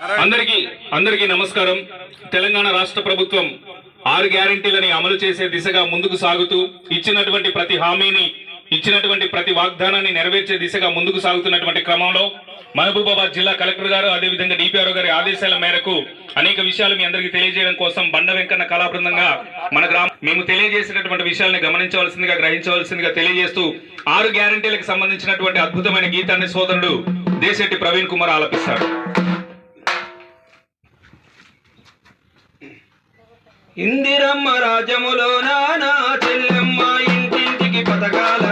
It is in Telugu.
అందరికీ నమస్కారం. తెలంగాణ రాష్ట్ర ప్రభుత్వం 6 గ్యారెంటీలని అమలు చేసే దిశగా ముందుకు సాగుతూ ఇచ్చినటువంటి ప్రతి హామీని, ఇచ్చినటువంటి ప్రతి వాగ్దానాన్ని నెరవేర్చే దిశగా ముందుకు సాగుతున్నటువంటి క్రమంలో మహబూబాబాద్ జిల్లా కలెక్టర్ గారు అదేవిధంగా డిపిఆర్ఓ గారి ఆదేశాల మేరకు అనేక విషయాలు మీ అందరికీ తెలియజేయడం కోసం బండ వెంకన్న కళా బృందంగా మన మేము తెలియజేసినటువంటి విషయాలను గమనించవలసిందిగా, గ్రహించవలసిందిగా తెలియజేస్తూ 6 గ్యారెంటీలకు సంబంధించినటువంటి అద్భుతమైన గీతాన్ని సోదరుడు దేశెట్టి ప్రవీణ్ కుమార్ ఆలపిస్తాడు. ఇందిరమ్మ రాజ్యములో నానా చెల్లెమ్మ ఇంటింటికి పథకాలు